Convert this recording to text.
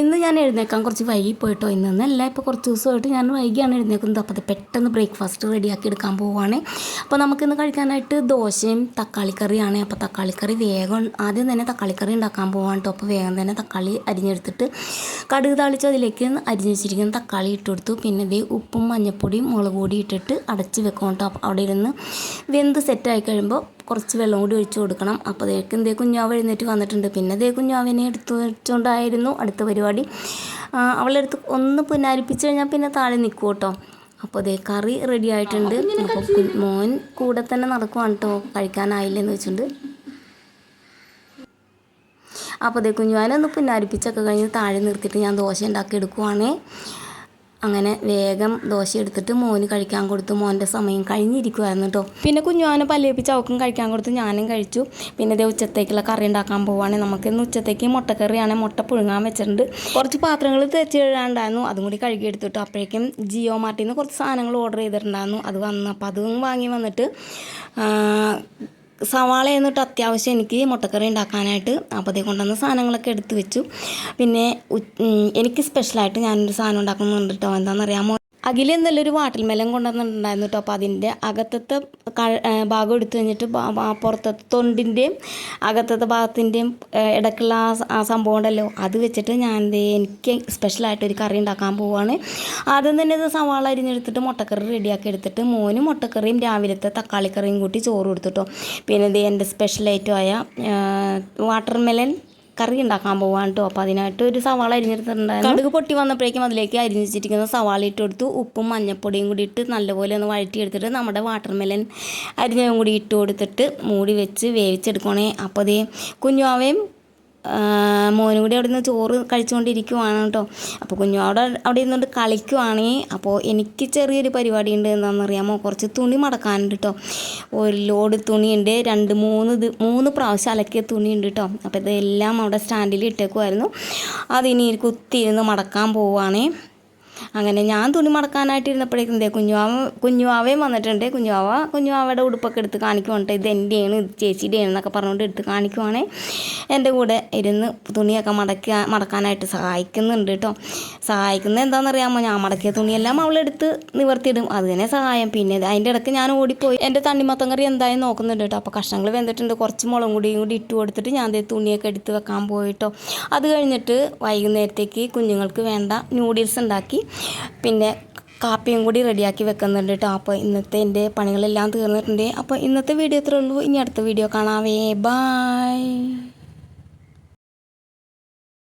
ഇന്ന് ഞാൻ എഴുന്നേക്കാൻ കുറച്ച് വൈകി പോയിട്ടോ. ഇന്നല്ല, ഇപ്പോൾ കുറച്ച് ദിവസമായിട്ട് ഞാൻ വൈകിയാണ് എഴുന്നേക്കുന്നത്. അപ്പോൾ അത് പെട്ടെന്ന് ബ്രേക്ക്ഫാസ്റ്റ് റെഡിയാക്കി എടുക്കാൻ പോവുകയാണ്. അപ്പോൾ നമുക്കിന്ന് കഴിക്കാനായിട്ട് ദോശയും തക്കാളിക്കറിയാണ്. അപ്പോൾ തക്കാളിക്കറി വേഗം ആദ്യം തന്നെ തക്കാളിക്കറി ഉണ്ടാക്കാൻ പോവാണ് കേട്ടോ. അപ്പോൾ വേഗം തന്നെ തക്കാളി അരിഞ്ഞെടുത്തിട്ട് കടുക് താളിച്ച് അതിലേക്ക് അരിഞ്ഞ് വെച്ചിരിക്കുന്ന തക്കാളി ഇട്ട് കൊടുത്തു. പിന്നെ ഇത് ഉപ്പും മഞ്ഞൾപ്പൊടിയും മുളക് പൊടി ഇട്ടിട്ട് അടച്ച് വെക്കണം കേട്ടോ. അപ്പോൾ അവിടെ ഇരുന്ന് വെന്ത് സെറ്റായി കഴിയുമ്പോൾ കുറച്ച് വെള്ളം കൂടി ഒഴിച്ച് കൊടുക്കണം. അപ്പോൾ അതേക്ക് എന്തേ കുഞ്ഞാവ് എഴുന്നേറ്റ് വന്നിട്ടുണ്ട്. പിന്നെ അതേ കുഞ്ഞാവിനെ എടുത്ത് വെച്ചുകൊണ്ടായിരുന്നു അടുത്ത പരിപാടി. അവളെടുത്ത് ഒന്ന് പുന്നാരിപ്പിച്ച് കഴിഞ്ഞാൽ പിന്നെ താഴെ നിൽക്കും കേട്ടോ. അപ്പോൾ അതേ കറി റെഡി ആയിട്ടുണ്ട്. അപ്പോൾ മോൻ കൂടെ തന്നെ നടക്കുവാണ് കേട്ടോ, കഴിക്കാനായില്ലെന്ന് വെച്ചിട്ടുണ്ട്. അപ്പോൾ അതേ കുഞ്ഞുവാനെ ഒന്ന് പുന്നാരിപ്പിച്ചൊക്കെ കഴിഞ്ഞ് താഴെ നിർത്തിയിട്ട് ഞാൻ ദോശ ഉണ്ടാക്കി എടുക്കുവാണേ. അങ്ങനെ വേഗം ദോശ എടുത്തിട്ട് മോന് കഴിക്കാൻ കൊടുത്തു. മോൻ്റെ സമയം കഴിഞ്ഞിരിക്കുമായിരുന്നു കേട്ടോ. പിന്നെ കുഞ്ഞുവാനെ പല്ലേപ്പിച്ച് അവൾക്കും കഴിക്കാൻ കൊടുത്തു, ഞാനും കഴിച്ചു. പിന്നെ ഇതേ ഉച്ചത്തേക്കുള്ള കറി ഉണ്ടാക്കാൻ പോവുകയാണ്. നമുക്കിന്ന് ഉച്ചത്തേക്ക് മുട്ടക്കറിയാണ്. മുട്ട പുഴുങ്ങാൻ വെച്ചിട്ടുണ്ട്. കുറച്ച് പാത്രങ്ങൾ തെച്ച് കഴുകാണ്ടായിരുന്നു, അതും കൂടി കഴുകിയെടുത്തിട്ടു. അപ്പോഴേക്കും ജിയോ മാർട്ടിൽ നിന്ന് കുറച്ച് സാധനങ്ങൾ ഓർഡർ ചെയ്തിട്ടുണ്ടായിരുന്നു. അത് വന്നു. അപ്പോൾ അതും വാങ്ങി വന്നിട്ട് സവാള എന്നിട്ട് അത്യാവശ്യം എനിക്ക് മുട്ടക്കറി ഉണ്ടാക്കാനായിട്ട്. അപ്പോൾ അതേ കൊണ്ടുവന്ന സാധനങ്ങളൊക്കെ എടുത്ത് വെച്ചു. പിന്നെ എനിക്ക് സ്പെഷ്യലായിട്ട് ഞാനൊരു സാധനം ഉണ്ടാക്കുന്നുണ്ട് കേട്ടോ. എന്താണെന്നറിയാമോ? അഖിൽ നല്ലൊരു വാട്ടർ മെലൻ കൊണ്ടുവന്നിട്ടുണ്ടായിരുന്നു കേട്ടോ. അപ്പോൾ അതിൻ്റെ അകത്തത്തെ ഭാഗം എടുത്തു കഴിഞ്ഞിട്ട് പുറത്തത്തെ തൊണ്ടിൻ്റെയും അകത്തത്തെ ഭാഗത്തിൻ്റെയും ഇടയ്ക്കുള്ള ആ സംഭവം ഉണ്ടല്ലോ, അത് വെച്ചിട്ട് ഞാൻ എനിക്ക് സ്പെഷ്യലായിട്ടൊരു കറി ഉണ്ടാക്കാൻ പോവുകയാണ്. ആദ്യം തന്നെ ഇത് സവാള അരിഞ്ഞെടുത്തിട്ട് മുട്ടക്കറി റെഡിയാക്കി എടുത്തിട്ട് മോന് മുട്ടക്കറിയും രാവിലത്തെ തക്കാളിക്കറിയും കൂട്ടി ചോറ് കൊടുത്തിട്ടോ. പിന്നെ ഇത് എൻ്റെ സ്പെഷ്യൽ ഐറ്റമായ വാട്ടർ മെലൻ കറി ഉണ്ടാക്കാൻ പോവാണ് കേട്ടോ. അപ്പോൾ അതിനായിട്ട് ഒരു സവാള അരിഞ്ഞെടുത്തിട്ടുണ്ടായിരുന്നു. കടുക് പൊട്ടി വന്നപ്പോഴേക്കും അതിലേക്ക് അരിഞ്ഞ് വെച്ചിരിക്കുന്ന സവാള ഇട്ട് കൊടുത്തു. ഉപ്പും മഞ്ഞൾപ്പൊടിയും കൂടി ഇട്ട് നല്ലപോലെ ഒന്ന് വഴറ്റിയെടുത്തിട്ട് നമ്മുടെ വാട്ടർ മെലൻ അരിഞ്ഞതും കൂടി ഇട്ട് കൊടുത്തിട്ട് മൂടി വെച്ച് വേവിച്ചെടുക്കണേ. അപ്പോൾ അതേ കുഞ്ഞുവാവയും മോനും കൂടി അവിടെ നിന്ന് ചോറ് കഴിച്ചുകൊണ്ടിരിക്കുവാണ് കേട്ടോ. അപ്പോൾ കുഞ്ഞുവാവിടെ അവിടെ ഇരുന്നുകൊണ്ട് കളിക്കുവാണേ. അപ്പോൾ എനിക്ക് ചെറിയൊരു പരിപാടി ഉണ്ട്. എന്താണെന്നറിയാമോ? കുറച്ച് തുണി മടക്കാനുണ്ട് കേട്ടോ. ഒരു ലോഡ് തുണിയുണ്ട്. 3 പ്രാവശ്യം അലക്കിയ തുണിയുണ്ട് കേട്ടോ. അപ്പോൾ ഇതെല്ലാം അവിടെ സ്റ്റാൻഡിൽ ഇട്ടേക്കുമായിരുന്നു. അതിനി കുത്തിയിരുന്ന് മടക്കാൻ പോവുകയാണേ. അങ്ങനെ ഞാൻ തുണി മടക്കാനായിട്ടിരുന്നപ്പോഴേക്കും കുഞ്ഞുവാവയും വന്നിട്ടുണ്ട്. കുഞ്ഞുവാവയുടെ ഉടുപ്പൊക്കെ എടുത്ത് കാണിക്കുവാണ്. ഇത് എൻ്റെയാണ്, ഇത് ചേച്ചിയുടെയാണ് എന്നൊക്കെ പറഞ്ഞുകൊണ്ട് എടുത്ത് കാണിക്കുവാണേ. എൻ്റെ കൂടെ ഇരുന്ന് തുണിയൊക്കെ മടക്കാനായിട്ട് സഹായിക്കുന്നുണ്ട് കേട്ടോ. സഹായിക്കുന്നത് എന്താണെന്നറിയാമോ? ഞാൻ മടക്കിയ തുണിയെല്ലാം അവളെടുത്ത് നിവർത്തിയിടും, അത് തന്നെ സഹായം. പിന്നെ അതിൻ്റെ ഇടയ്ക്ക് ഞാൻ ഓടിപ്പോയി എൻ്റെ തണ്ണിമത്തൻ കറി എന്തായാലും നോക്കുന്നുണ്ട് കേട്ടോ. അപ്പോൾ കഷ്ണങ്ങൾ വെന്തിട്ടുണ്ട്. കുറച്ച് മുളകും കൂടി ഇട്ട് കൊടുത്തിട്ട് ഞാൻ തുണിയൊക്കെ എടുത്ത് വെക്കാൻ പോയിട്ടോ. അത് കഴിഞ്ഞിട്ട് വൈകുന്നേരത്തേക്ക് കുഞ്ഞുങ്ങൾക്ക് വേണ്ട നൂഡിൽസ് ഉണ്ടാക്കി പിന്നെ കാപ്പിയും കൂടി റെഡിയാക്കി വെക്കുന്നുണ്ട് കേട്ടോ. അപ്പോൾ ഇന്നത്തെ എൻ്റെ പണികളെല്ലാം തീർന്നിട്ടുണ്ട്. അപ്പോൾ ഇന്നത്തെ വീഡിയോ ഇത്രേ ഉള്ളൂ. ഇനി അടുത്ത വീഡിയോ കാണാവേ. ബായ്.